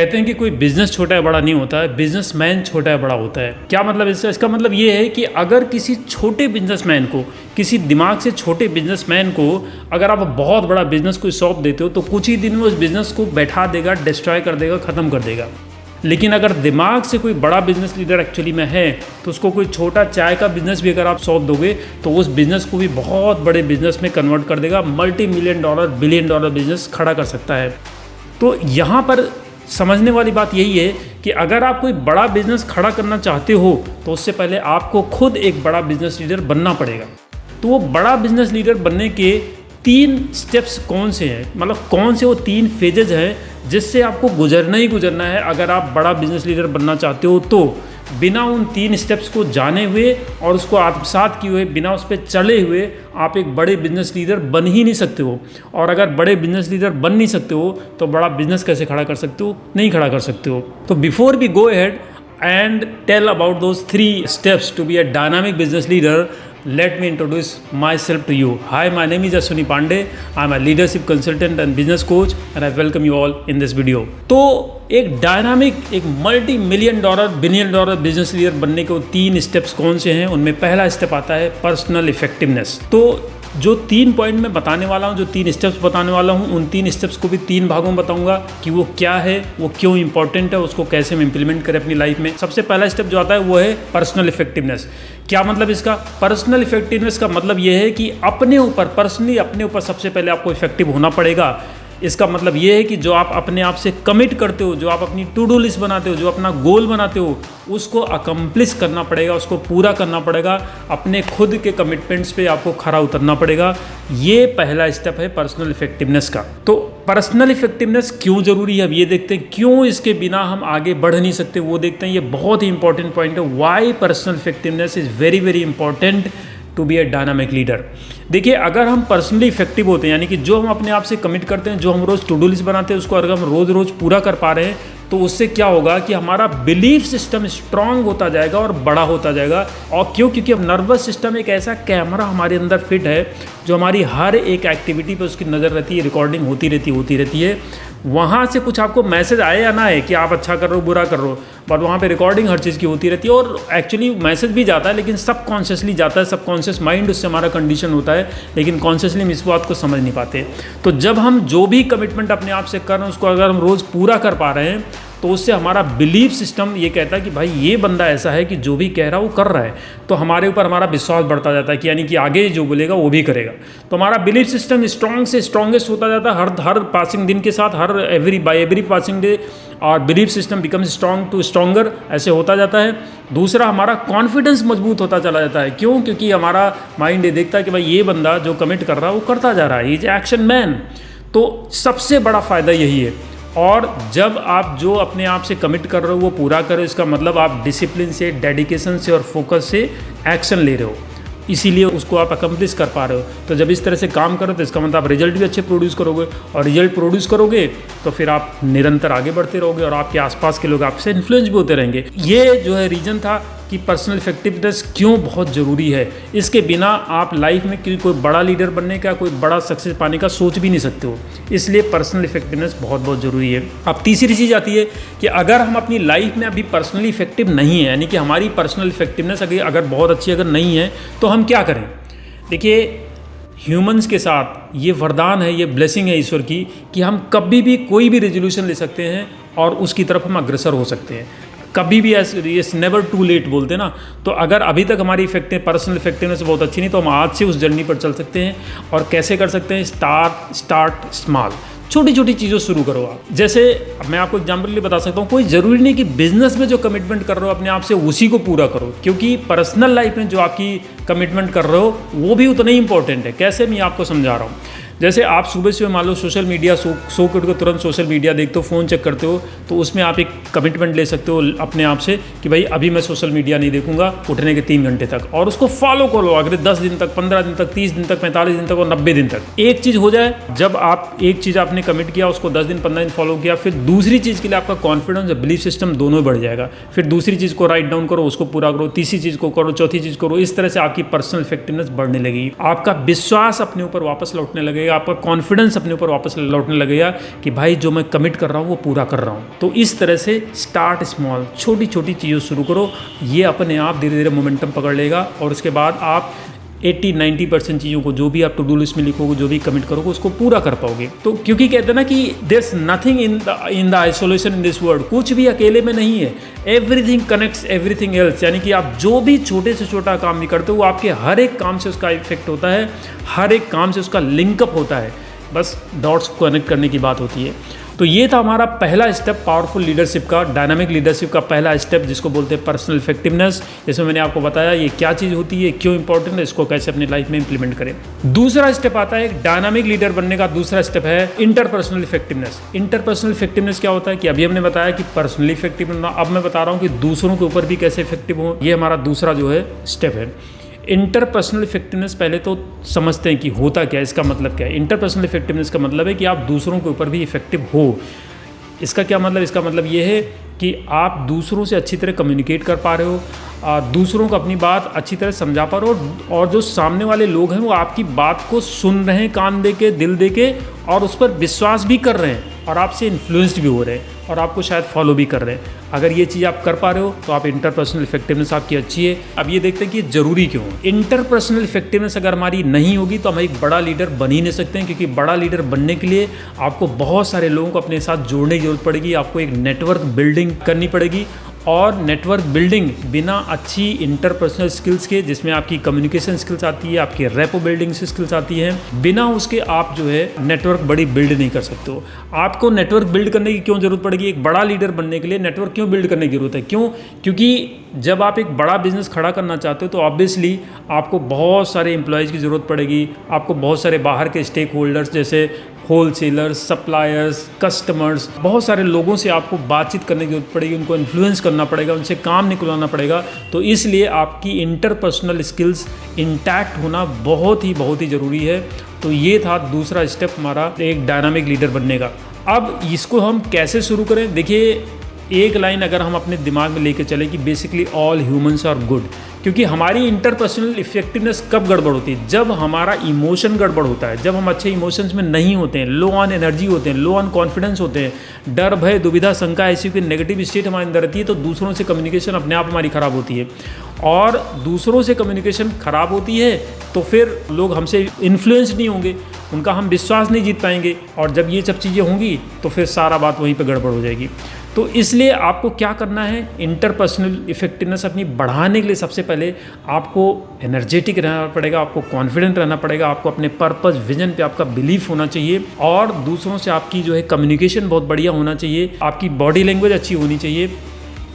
कहते हैं कि कोई बिजनेस छोटा या बड़ा नहीं होता है, बिजनेसमैन छोटा या बड़ा होता है। क्या मतलब इसका मतलब ये है कि अगर किसी छोटे बिजनेसमैन को, किसी दिमाग से छोटे बिजनेसमैन को अगर आप बहुत बड़ा बिजनेस को सौंप देते हो तो कुछ ही दिन में उस बिजनेस को बैठा देगा, डिस्ट्रॉय कर देगा, ख़त्म कर देगा। लेकिन अगर दिमाग से कोई बड़ा बिजनेस लीडर एक्चुअली में है तो उसको कोई छोटा चाय का बिजनेस भी अगर आप सौंप दोगे तो उस बिजनेस को भी बहुत बड़े बिजनेस में कन्वर्ट कर देगा, $multi-million, $1 billion बिजनेस खड़ा कर सकता है। तो यहाँ पर समझने वाली बात यही है कि अगर आप कोई बड़ा बिजनेस खड़ा करना चाहते हो तो उससे पहले आपको खुद एक बड़ा बिजनेस लीडर बनना पड़ेगा। तो वो बड़ा बिजनेस लीडर बनने के 3 स्टेप्स कौन से हैं, मतलब कौन से वो 3 फेजेज हैं जिससे आपको गुजरना ही गुजरना है अगर आप बड़ा बिजनेस लीडर बनना चाहते हो। तो बिना उन 3 स्टेप्स को जाने हुए और उसको आत्मसात किए हुए, बिना उस पर चले हुए आप एक बड़े बिजनेस लीडर बन ही नहीं सकते हो। और अगर बड़े बिजनेस लीडर बन नहीं सकते हो तो बड़ा बिजनेस कैसे खड़ा कर सकते हो? नहीं खड़ा कर सकते हो। तो before we go ahead and tell about those 3 steps to be a dynamic business leader, let me introduce myself to you. Hi, my name is Ashwini Pandey. I'm a leadership consultant and business coach and I welcome you all in this video. तो एक dynamic, एक $multi-million, $1 billion business leader बनने के 3 steps कौन से हैं? उनमें पहला स्टेप आता है पर्सनल इफेक्टिवनेस। तो जो 3 पॉइंट मैं बताने वाला हूँ, जो 3 स्टेप्स बताने वाला हूँ, उन 3 स्टेप्स को भी 3 भागों में बताऊंगा कि वो क्या है, वो क्यों इंपॉर्टेंट है, उसको कैसे हम इंप्लीमेंट करें अपनी लाइफ में। सबसे पहला स्टेप जो आता है वो है पर्सनल इफेक्टिवनेस। क्या मतलब इसका? पर्सनल इफेक्टिवनेस का मतलब ये है कि अपने ऊपर, पर्सनली अपने ऊपर सबसे पहले आपको इफेक्टिव होना पड़ेगा। इसका मतलब ये है कि जो आप अपने आप से कमिट करते हो, जो आप अपनी टू डू लिस्ट बनाते हो, जो अपना गोल बनाते हो, उसको अकम्प्लिश करना पड़ेगा, उसको पूरा करना पड़ेगा। अपने खुद के कमिटमेंट्स पे आपको खरा उतरना पड़ेगा। ये पहला स्टेप है पर्सनल इफेक्टिवनेस का। तो पर्सनल इफेक्टिवनेस क्यों ज़रूरी है अब ये देखते हैं, क्यों इसके बिना हम आगे बढ़ नहीं सकते वो देखते हैं। ये बहुत ही इंपॉर्टेंट पॉइंट है, why personal effectiveness is very very important to be a dynamic leader. देखिए, अगर हम पर्सनली इफेक्टिव होते हैं, यानी कि जो हम अपने आप से कमिट करते हैं, जो हम रोज़ टू डू लिस्ट बनाते हैं, उसको अगर हम रोज़ रोज़ पूरा कर पा रहे हैं तो उससे क्या होगा कि हमारा बिलीफ सिस्टम स्ट्रांग होता जाएगा और बड़ा होता जाएगा। और क्यों? क्योंकि अब नर्वस सिस्टम एक ऐसा कैमरा हमारे अंदर फिट है जो हमारी हर एक एक्टिविटी पे उसकी नज़र रहती है, रिकॉर्डिंग होती रहती है। वहाँ से कुछ आपको मैसेज आए या ना आए कि आप अच्छा कर रहे हो, बुरा कर रहे हो, बट वहाँ पे रिकॉर्डिंग हर चीज़ की होती रहती है। और एक्चुअली मैसेज भी जाता है लेकिन सबकॉन्शियसली जाता है, सबकॉन्शियस माइंड उससे हमारा कंडीशन होता है, लेकिन कॉन्शियसली हम इस बात को समझ नहीं पाते। तो जब हम जो भी कमिटमेंट अपने आप से कर रहे हैं उसको अगर हम रोज़ पूरा कर पा रहे हैं तो उससे हमारा बिलीफ सिस्टम ये कहता है कि भाई ये बंदा ऐसा है कि जो भी कह रहा है वो कर रहा है। तो हमारे ऊपर हमारा विश्वास बढ़ता जाता है कि यानी कि आगे जो बोलेगा वो भी करेगा। तो हमारा बिलीफ सिस्टम स्ट्रॉन्ग से स्ट्रॉन्गेस्ट होता जाता है हर पासिंग दिन के साथ, बाय एवरी पासिंग डे। और belief system becomes strong to stronger, ऐसे होता जाता है। दूसरा, हमारा कॉन्फिडेंस मजबूत होता चला जाता है। क्यों? क्योंकि हमारा माइंड ये देखता है कि भाई ये बंदा जो कमिट कर रहा है वो करता जा रहा है, ही इज एक्शन मैन। तो सबसे बड़ा फ़ायदा यही है। और जब आप जो अपने आप से कमिट कर रहे हो वो पूरा करो, इसका मतलब आप डिसिप्लिन से, डेडिकेशन से और फोकस से एक्शन ले रहे हो, इसीलिए उसको आप अकम्प्लिश कर पा रहे हो। तो जब इस तरह से काम करो तो इसका मतलब आप रिजल्ट भी अच्छे प्रोड्यूस करोगे, और रिजल्ट प्रोड्यूस करोगे तो फिर आप निरंतर आगे बढ़ते रहोगे और आपके आसपास के लोग आपसे इन्फ्लुएंस भी होते रहेंगे। ये जो है रीज़न था कि पर्सनल इफेक्टिवनेस क्यों बहुत ज़रूरी है। इसके बिना आप लाइफ में कोई बड़ा लीडर बनने का, कोई बड़ा सक्सेस पाने का सोच भी नहीं सकते हो। इसलिए पर्सनल इफेक्टिवनेस बहुत बहुत ज़रूरी है। अब तीसरी चीज़ आती है कि अगर हम अपनी लाइफ में अभी पर्सनली इफेक्टिव नहीं है, यानी कि हमारी पर्सनल इफेक्टिवनेस अगर बहुत अच्छी अगर नहीं है तो हम क्या करें? देखिए, ह्यूमंस के साथ ये वरदान है, ये ब्लेसिंग है ईश्वर की कि हम कभी भी कोई भी रेजोल्यूशन ले सकते हैं और उसकी तरफ हम अग्रसर हो सकते हैं। कभी भी इट्स नेवर टू लेट बोलते हैं ना। तो अगर अभी तक हमारी पर्सनल इफेक्टिवनेस बहुत अच्छी नहीं तो हम आज से उस जर्नी पर चल सकते हैं। और कैसे कर सकते हैं? स्टार्ट स्मॉल, छोटी छोटी चीज़ों शुरू करो आप। जैसे मैं आपको एग्जाम्पल बता सकता हूँ, कोई ज़रूरी नहीं कि बिजनेस में जो कमिटमेंट कर रहे हो अपने आप से उसी को पूरा करो, क्योंकि पर्सनल लाइफ में जो आपकी कमिटमेंट कर रहे हो वो भी उतना ही इंपॉर्टेंट है। कैसे, मैं आपको समझा रहा हूँ। जैसे आप सुबह मान लो सोशल मीडिया सो के उठ के तुरंत सोशल मीडिया देखते हो, फ़ोन चेक करते हो, तो उसमें आप एक कमिटमेंट ले सकते हो अपने आप से कि भाई अभी मैं सोशल मीडिया नहीं देखूंगा उठने के 3 घंटे तक, और उसको फॉलो करो अगले 10 दिन तक, 15 दिन तक, 30 दिन तक, 45 दिन तक और 90 दिन तक। एक चीज़ हो जाए, जब आप एक चीज़ आपने कमिट किया उसको 10 दिन 15 दिन फॉलो किया, फिर दूसरी चीज़ के लिए आपका कॉन्फिडेंस और बिलीफ सिस्टम दोनों बढ़ जाएगा। फिर दूसरी चीज़ को राइट डाउन करो, उसको पूरा करो, तीसरी चीज़ को करो, चौथी चीज़ करो। इस तरह से आपकी पर्सनल इफेक्टिवनेस बढ़ने लगेगी, आपका विश्वास अपने ऊपर वापस लौटने लगेगा लगेगा, आपका कॉन्फिडेंस अपने ऊपर वापस लौटने लगेगा कि भाई जो मैं कमिट कर रहा हूँ वो पूरा कर रहा हूँ। तो इस तरह से स्टार्ट स्मॉल, छोटी छोटी चीज़ों शुरू करो, ये अपने आप धीरे धीरे मोमेंटम पकड़ लेगा और उसके बाद आप 80-90% चीज़ों को जो भी आप टू डू लिस्ट में लिखोगे, जो भी कमिट करोगे, उसको पूरा कर पाओगे। तो क्योंकि कहते हैं ना कि there is nothing in the isolation in this world, कुछ भी अकेले में नहीं है, एवरीथिंग कनेक्ट्स एवरीथिंग एल्स। यानी कि आप जो भी छोटे से छोटा काम भी करते हो, वो आपके हर एक काम से उसका इफेक्ट होता है, हर एक काम से उसका लिंकअप होता है, बस डॉट्स को कनेक्ट करने की बात होती है। तो ये था हमारा पहला स्टेप पावरफुल लीडरशिप का, डायनामिक लीडरशिप का पहला स्टेप, जिसको बोलते हैं पर्सनल इफेक्टिवनेस। इसमें मैंने आपको बताया ये क्या चीज़ होती है, क्यों इंपॉर्टेंट है, इसको कैसे अपनी लाइफ में इंप्लीमेंट करें। दूसरा स्टेप आता है डायनामिक लीडर बनने का, दूसरा स्टेप है इंटरपर्सनल इफेक्टिवनेस। इंटरपर्सनल इफेक्टिवनेस क्या होता है कि अभी हमने बताया कि पर्सनली इफेक्टिव बनना, अब मैं बता रहा हूँ कि दूसरों के ऊपर भी कैसे इफेक्टिव हो। ये हमारा दूसरा जो है स्टेप है। इंटरपर्सनल इफेक्टिवनेस पहले तो समझते हैं कि होता क्या है, इसका मतलब क्या है। इंटरपर्सनल इफेक्टिवनेस का मतलब है कि आप दूसरों के ऊपर भी इफेक्टिव हो। इसका क्या मतलब, इसका मतलब ये है कि आप दूसरों से अच्छी तरह कम्युनिकेट कर पा रहे हो, दूसरों को अपनी बात अच्छी तरह समझा पा रहे हो, और जो सामने वाले लोग हैं वो आपकी बात को सुन रहे हैं, कान दे के, दिल दे के, और उस पर विश्वास भी कर रहे हैं, और आपसे इन्फ्लुएंस्ड भी हो रहे हैं, और आपको शायद फॉलो भी कर रहे हैं। अगर ये चीज़ आप कर पा रहे हो तो आप इंटरपर्सनल इफेक्टिवनेस आपकी अच्छी है। अब ये देखते हैं कि ज़रूरी क्यों है। इंटरपर्सनल इफेक्टिवनेस अगर हमारी नहीं होगी तो हम एक बड़ा लीडर बन ही नहीं सकते हैं, क्योंकि बड़ा लीडर बनने के लिए आपको बहुत सारे लोगों को अपने साथ जोड़ने की जरूरत पड़ेगी, आपको एक नेटवर्क बिल्डिंग करनी पड़ेगी, और नेटवर्क बिल्डिंग बिना अच्छी इंटरपर्सनल स्किल्स के, जिसमें आपकी कम्युनिकेशन स्किल्स आती है, आपकी रेपो बिल्डिंग स्किल्स आती हैं, बिना उसके आप जो है नेटवर्क बड़ी बिल्ड नहीं कर सकते हो। आपको नेटवर्क बिल्ड करने की क्यों जरूरत पड़ेगी? एक बड़ा लीडर बनने के लिए नेटवर्क क्यों बिल्ड करने की जरूरत है? क्यों? क्योंकि जब आप एक बड़ा बिजनेस खड़ा करना चाहते हो तो ऑब्वियसली आपको बहुत सारे एम्प्लॉयज़ की ज़रूरत पड़ेगी, आपको बहुत सारे बाहर के स्टेक होल्डर्स जैसे होलसेलर्स, सप्लायर्स, कस्टमर्स, बहुत सारे लोगों से आपको बातचीत करने की जरूरत पड़ेगी, उनको इन्फ्लुएंस करना पड़ेगा, उनसे काम निकलवाना पड़ेगा। तो इसलिए आपकी इंटरपर्सनल स्किल्स इंटैक्ट होना बहुत ही ज़रूरी है। तो ये था दूसरा स्टेप हमारा एक डायनामिक लीडर बनने का। अब इसको हम कैसे शुरू करें? देखिए, एक लाइन अगर हम अपने दिमाग में लेके चले कि basically all humans are good, क्योंकि हमारी इंटरपर्सनल इफेक्टिवनेस कब गड़बड़ होती है? जब हमारा इमोशन गड़बड़ होता है, जब हम अच्छे इमोशंस में नहीं होते हैं, लो ऑन एनर्जी होते हैं, लो ऑन कॉन्फिडेंस होते हैं, डर, भय, दुविधा, शंका, ऐसी कोई नेगेटिव स्टेट हमारे अंदर रहती है, तो दूसरों से कम्युनिकेशन अपने आप हमारी खराब होती है, और दूसरों से कम्युनिकेशन खराब होती है तो फिर लोग हमसे इन्फ्लुएंस नहीं होंगे, उनका हम विश्वास नहीं जीत पाएंगे, और जब ये सब चीज़ें होंगी तो फिर सारा बात वहीं पर गड़बड़ हो जाएगी। तो इसलिए आपको क्या करना है, इंटरपर्सनल इफेक्टिवनेस अपनी बढ़ाने के लिए सबसे पहले आपको एनर्जेटिक रहना पड़ेगा, आपको कॉन्फिडेंट रहना पड़ेगा, आपको अपने पर्पस, विजन पे आपका बिलीफ होना चाहिए, और दूसरों से आपकी जो है कम्युनिकेशन बहुत बढ़िया होना चाहिए, आपकी बॉडी लैंग्वेज अच्छी होनी चाहिए।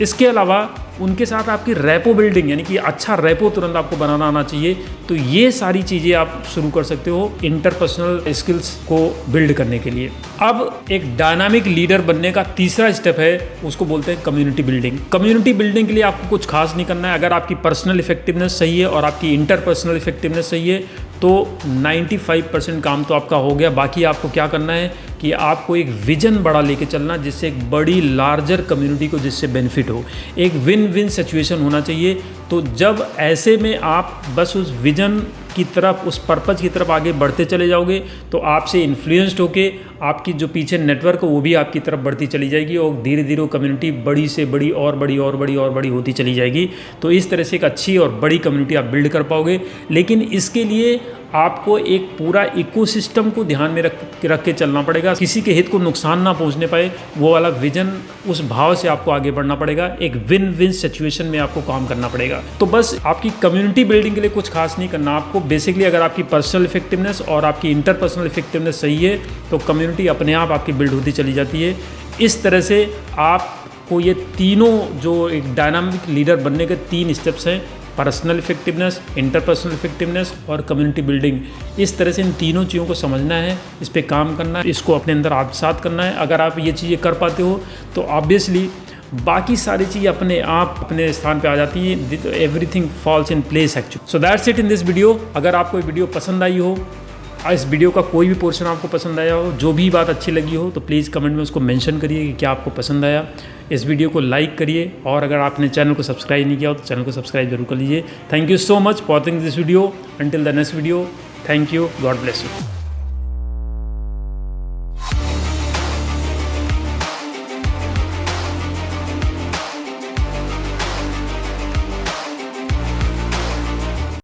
इसके अलावा उनके साथ आपकी रेपो बिल्डिंग, यानी कि अच्छा रेपो तुरंत आपको बनाना आना चाहिए। तो ये सारी चीज़ें आप शुरू कर सकते हो इंटरपर्सनल स्किल्स को बिल्ड करने के लिए। अब एक डायनामिक लीडर बनने का तीसरा स्टेप है, उसको बोलते हैं कम्युनिटी बिल्डिंग। कम्युनिटी बिल्डिंग के लिए आपको कुछ खास नहीं करना है। अगर आपकी पर्सनल इफेक्टिवनेस सही है और आपकी इंटरपर्सनल इफेक्टिवनेस सही है तो 95% काम तो आपका हो गया। बाकी आपको क्या करना है कि आपको एक विजन बड़ा लेके चलना, जिससे एक बड़ी लार्जर कम्युनिटी को जिससे बेनिफिट हो, एक विन विन सिचुएशन होना चाहिए। तो जब ऐसे में आप बस उस विजन की तरफ, उस पर्पज़ की तरफ आगे बढ़ते चले जाओगे तो आपसे इन्फ्लुएंस्ड होके आपकी जो पीछे नेटवर्क है वो भी आपकी तरफ बढ़ती चली जाएगी, और धीरे धीरे वो कम्युनिटी बड़ी से बड़ी और बड़ी और बड़ी और बड़ी होती चली जाएगी। तो इस तरह से एक अच्छी और बड़ी कम्युनिटी आप बिल्ड कर पाओगे। लेकिन इसके लिए आपको एक पूरा इकोसिस्टम को ध्यान में रख के चलना पड़ेगा, किसी के हित को नुकसान ना पहुंचने पाए, वो वाला विजन, उस भाव से आपको आगे बढ़ना पड़ेगा। एक विन विन सिचुएशन में आपको काम करना पड़ेगा। तो बस आपकी कम्युनिटी बिल्डिंग के लिए कुछ खास नहीं करना आपको। बेसिकली अगर आपकी पर्सनल इफेक्टिवनेस और आपकी इंटरपर्सनल इफेक्टिवनेस सही है तो कम्युनिटी अपने आप आपकी बिल्ड होती चली जाती है। इस तरह से आपको ये तीनों जो एक डायनामिक लीडर बनने के 3 स्टेप्स हैं, पर्सनल इफेक्टिवनेस, इंटरपर्सनल इफेक्टिवनेस और कम्युनिटी बिल्डिंग, इस तरह से इन तीनों चीज़ों को समझना है, इस पे काम करना है, इसको अपने अंदर आत्मसात करना है। अगर आप ये चीज़ें कर पाते हो तो ऑब्वियसली बाकी सारी चीज़ें अपने आप अपने स्थान पे आ जाती हैं। Everything falls in place actually. So that's it in this video. अगर आपको ये वीडियो पसंद आई हो, इस वीडियो का कोई भी पोर्शन आपको पसंद आया हो, जो भी बात अच्छी लगी हो, तो प्लीज़ कमेंट में उसको मेंशन करिए कि क्या आपको पसंद आया। इस वीडियो को लाइक करिए, और अगर आपने चैनल को सब्सक्राइब नहीं किया हो तो चैनल को सब्सक्राइब जरूर कर लीजिए। Thank you so much for watching this video. Until the next video, thank you, God bless you.